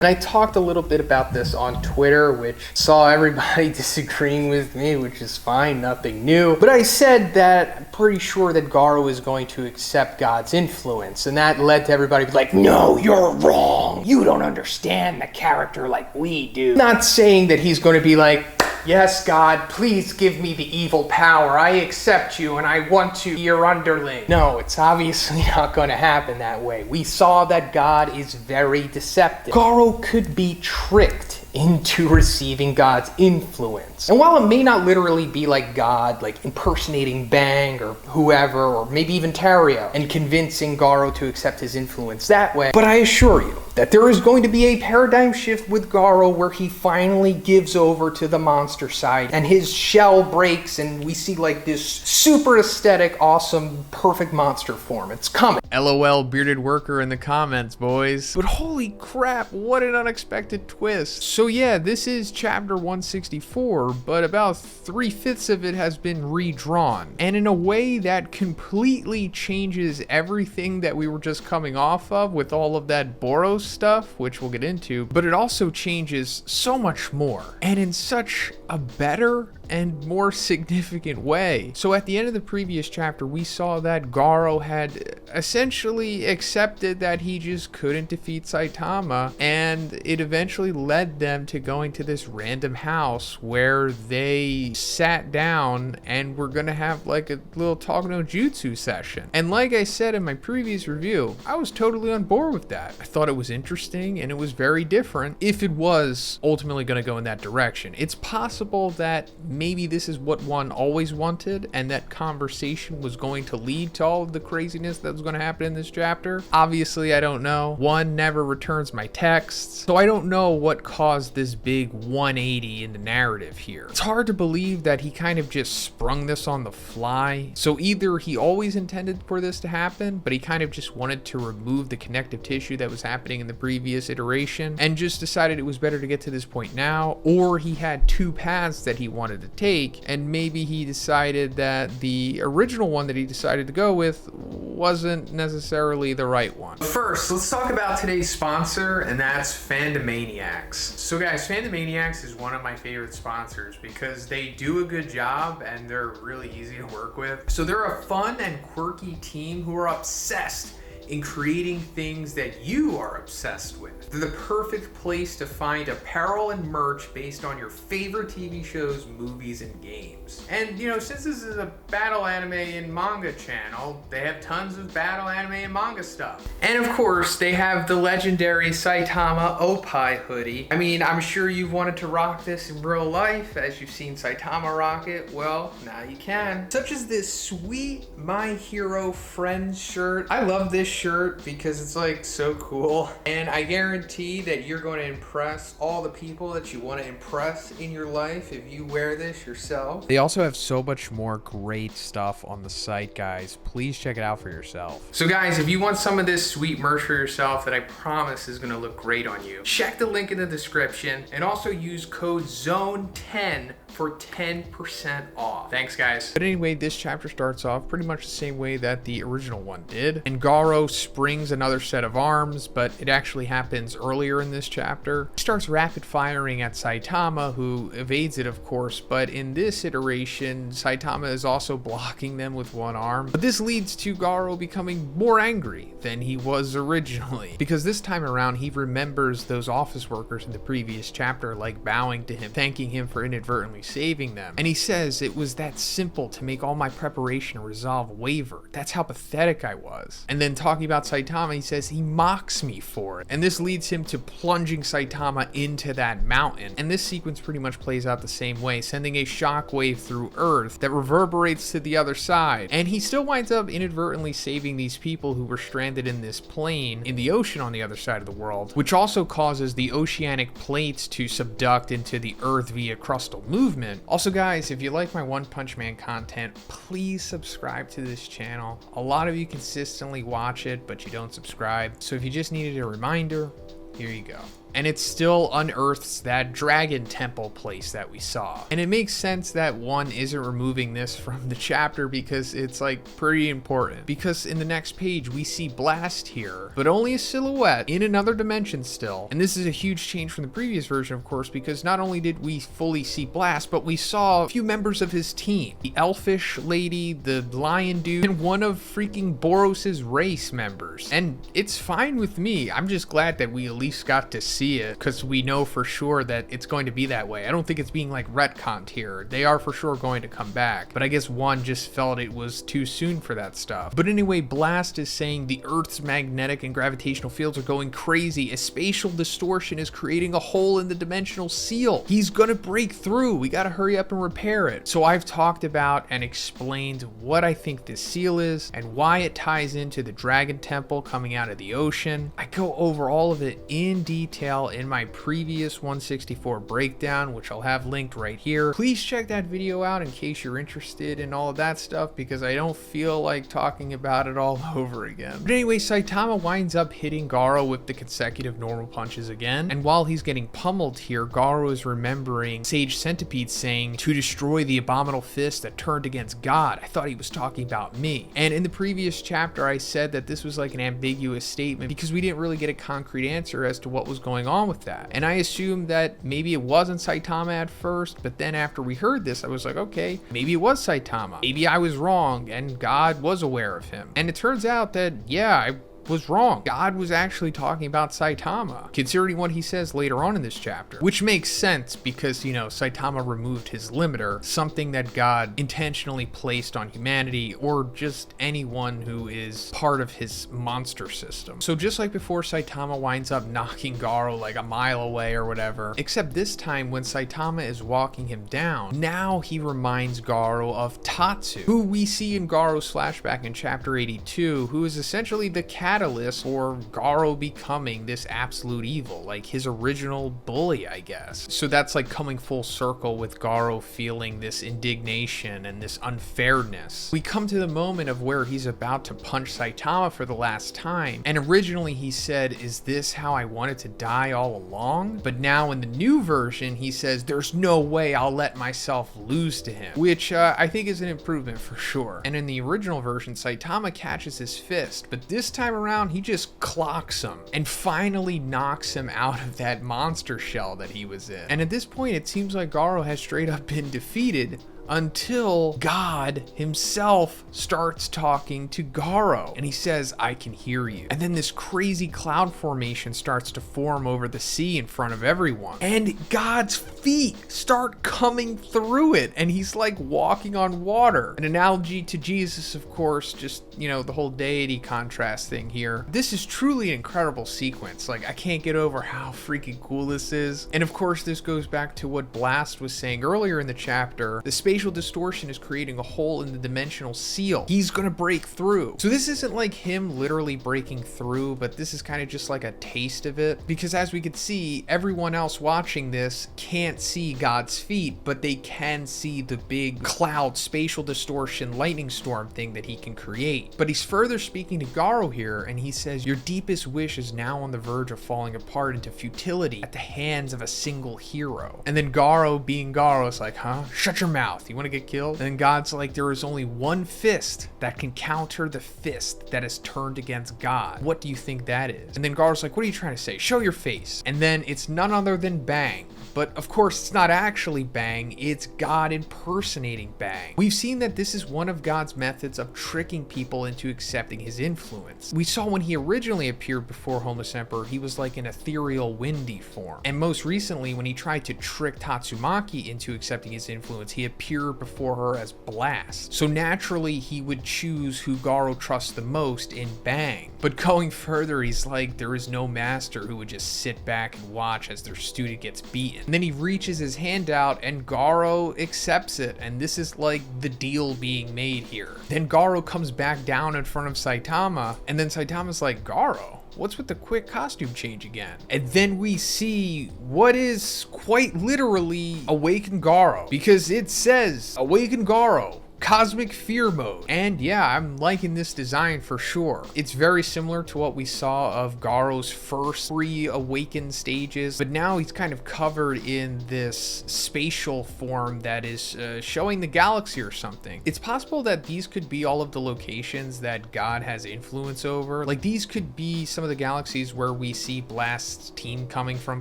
And I talked a little bit about this on Twitter, which saw everybody disagreeing with me, which is fine, nothing new. But I said that I'm pretty sure that Garou is going to accept God's influence. And that led to everybody be like, no, you're wrong. You don't understand the character like we do. Not saying that he's going to be like, yes, God, please give me the evil power. I accept you and I want to be your underling. No, it's obviously not going to happen that way. We saw that God is very deceptive. Garou could be tricked into receiving God's influence. And while it may not literally be like God, like impersonating Bang or whoever, or maybe even Terrio, and convincing Garou to accept his influence that way, but I assure you that there is going to be a paradigm shift with Garou where he finally gives over to the monster side and his shell breaks and we see like this super aesthetic, awesome, perfect monster form. It's coming. LOL bearded worker in the comments, boys. But holy crap, what an unexpected twist. So yeah, this is chapter 164, but about 3/5 of it has been redrawn. And in a way that completely changes everything that we were just coming off of with all of that Boros stuff, which we'll get into, but it also changes so much more, and in such a better and more significant way. So at the end of the previous chapter, we saw that Garou had essentially accepted that he just couldn't defeat Saitama, and it eventually led them to going to this random house where they sat down and were gonna have like a little talk no jutsu session. And like I said in my previous review, I was totally on board with that. I thought it was interesting and it was very different if it was ultimately gonna go in that direction. It's possible that maybe this is what one always wanted and that conversation was going to lead to all of the craziness that was going to happen in this chapter. Obviously, I don't know. One never returns my texts, so I don't know what caused this big 180 in the narrative here. It's hard to believe that he kind of just sprung this on the fly. So either he always intended for this to happen, but he kind of just wanted to remove the connective tissue that was happening in the previous iteration and just decided it was better to get to this point now, or he had two paths that he wanted to take, and maybe he decided that the original one that he decided to go with wasn't necessarily the right one. First, let's talk about today's sponsor, and that's Fandomaniacs. So guys, Fandomaniacs is one of my favorite sponsors because they do a good job and they're really easy to work with. So they're a fun and quirky team who are obsessed in creating things that you are obsessed with. They're the perfect place to find apparel and merch based on your favorite TV shows, movies, and games. And you know, since this is a battle anime and manga channel, they have tons of battle anime and manga stuff. And of course, they have the legendary Saitama Opie hoodie. I mean, I'm sure you've wanted to rock this in real life as you've seen Saitama rock it. Well, now you can. Such as this sweet My Hero Friends shirt. I love this shirt because it's like so cool, and I guarantee that you're going to impress all the people that you want to impress in your life if you wear this yourself. They also have so much more great stuff on the site, guys. Please check it out for yourself. So guys, if you want some of this sweet merch for yourself that I promise is going to look great on you, check the link in the description and also use code ZONE10 for 10% off. Thanks, guys. But anyway, this chapter starts off pretty much the same way that the original one did, and Garou springs another set of arms, but it actually happens earlier in this chapter. He starts rapid firing at Saitama, who evades it, of course, but in this iteration, Saitama is also blocking them with one arm. But this leads to Garou becoming more angry than he was originally, because this time around he remembers those office workers in the previous chapter like bowing to him, thanking him for inadvertently saving them. And he says it was that simple to make all my preparation and resolve waver. That's how pathetic I was. And then talking about Saitama, he says he mocks me for it. And this leads him to plunging Saitama into that mountain. And this sequence pretty much plays out the same way, sending a shockwave through Earth that reverberates to the other side. And he still winds up inadvertently saving these people who were stranded in this plane in the ocean on the other side of the world, which also causes the oceanic plates to subduct into the Earth via crustal movement. Also guys, if you like my One Punch Man content, please subscribe to this channel. A lot of you consistently watch it, but you don't subscribe. So if you just needed a reminder, here you go. and it still unearths that dragon temple place that we saw. And it makes sense that one isn't removing this from the chapter because it's like pretty important. Because in the next page we see Blast here, but only a silhouette in another dimension still. And this is a huge change from the previous version, of course, because not only did we fully see Blast, but we saw a few members of his team. The elfish lady, the lion dude, and one of freaking Boros's race members. And it's fine with me. I'm just glad that we at least got to see it, because we know for sure that it's going to be that way. I don't think it's being like retconned here. They are for sure going to come back, but I guess one just felt it was too soon for that stuff. But anyway, Blast is saying the Earth's magnetic and gravitational fields are going crazy. A spatial distortion is creating a hole in the dimensional seal. He's gonna break through. We gotta hurry up and repair it. So I've talked about and explained what I think this seal is and why it ties into the dragon temple coming out of the ocean. I go over all of it in detail in my previous 164 breakdown, which I'll have linked right here. Please check that video out in case you're interested in all of that stuff, because I don't feel like talking about it all over again. But anyway, Saitama winds up hitting Garou with the consecutive normal punches again, and while he's getting pummeled here, Garou is remembering Sage Centipede saying to destroy the abominable fist that turned against God. I thought he was talking about me. And in the previous chapter I said that this was like an ambiguous statement because we didn't really get a concrete answer as to what was going on with that. And I assumed that maybe it wasn't Saitama at first, but then after we heard this I was like, okay, maybe it was Saitama. Maybe I was wrong and God was aware of him. And it turns out that, yeah, I was wrong. God was actually talking about Saitama, considering what he says later on in this chapter, which makes sense because, you know, Saitama removed his limiter, something that God intentionally placed on humanity or just anyone who is part of his monster system. So just like before, Saitama winds up knocking Garou like a mile away or whatever, except this time when Saitama is walking him down, now he reminds Garou of Tatsu, who we see in Garou's flashback in chapter 82, who is essentially the catalyst for Garou becoming this absolute evil, like his original bully, I guess. So that's like coming full circle with Garou feeling this indignation and this unfairness. We come to the moment of where he's about to punch Saitama for the last time, and originally he said, "Is this how I wanted to die all along?" But now in the new version he says, "There's no way I'll let myself lose to him," which I think is an improvement for sure. And in the original version, Saitama catches his fist, but this time around he just clocks him and finally knocks him out of that monster shell that he was in. And at this point it seems like Garou has straight up been defeated, until God himself starts talking to Garou and he says, "I can hear you." And then this crazy cloud formation starts to form over the sea in front of everyone, and God's feet start coming through it and he's like walking on water. An analogy to Jesus, of course, just, you know, the whole deity contrast thing here. This is truly an incredible sequence. Like, I can't get over how freaking cool this is. And of course this goes back to what Blast was saying earlier in the chapter. The spatial distortion is creating a hole in the dimensional seal. He's gonna break through. So this isn't like him literally breaking through, but this is kind of just like a taste of it, because as we could see, everyone else watching this can't see God's feet, but they can see the big cloud spatial distortion lightning storm thing that he can create. But he's further speaking to Garou here, and he says, "Your deepest wish is now on the verge of falling apart into futility at the hands of a single hero." And then Garou, being Garou, is like, "Huh? Shut your mouth. You want to get killed?" And God's like, "There is only one fist that can counter the fist that is turned against God. What do you think that is?" And then Garou's like, "What are you trying to say? Show your face." And then it's none other than Bang. But of course it's not actually Bang, it's God impersonating Bang. We've seen that this is one of God's methods of tricking people into accepting his influence. We saw when he originally appeared before Homeless Emperor, he was like an ethereal windy form. And most recently when he tried to trick Tatsumaki into accepting his influence, he appeared before her as Blast. So naturally he would choose who Garou trusts the most in Bang. But going further, he's like, there is no master who would just sit back and watch as their student gets beaten. And then he reaches his hand out and Garou accepts it, and this is like the deal being made here. Then Garou comes back down in front of Saitama, and then Saitama's like, "Garou, what's with the quick costume change again?" And then we see what is quite literally Awaken Garou, because it says Awaken Garou Cosmic Fear mode. And yeah, I'm liking this design for sure. It's very similar to what we saw of Garou's first 3 awakened stages, but now he's kind of covered in this spatial form that is showing the galaxy or something. It's possible that these could be all of the locations that God has influence over. Like, these could be some of the galaxies where we see Blast's team coming from,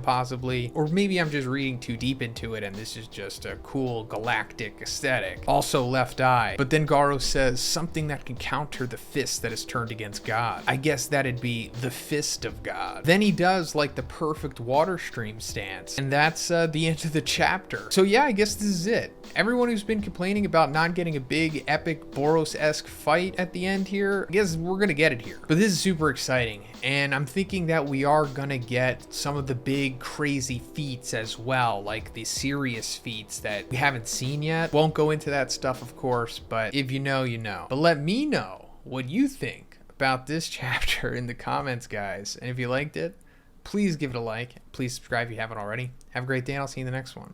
possibly. Or maybe I'm just reading too deep into it and this is just a cool galactic aesthetic. Also Left Eye. But then Garou says something that can counter the fist that is turned against God. I guess that'd be the fist of God. Then he does like the perfect water stream stance. And that's the end of the chapter. So yeah, I guess this is it. Everyone who's been complaining about not getting a big epic Boros-esque fight at the end here, I guess we're gonna get it here. But this is super exciting, and I'm thinking that we are gonna get some of the big crazy feats as well, like the serious feats that we haven't seen yet. Won't go into that stuff, of course, but if you know, you know. But let me know what you think about this chapter in the comments, guys. And if you liked it, please give it a like. Please subscribe if you haven't already. Have a great day, and I'll see you in the next one.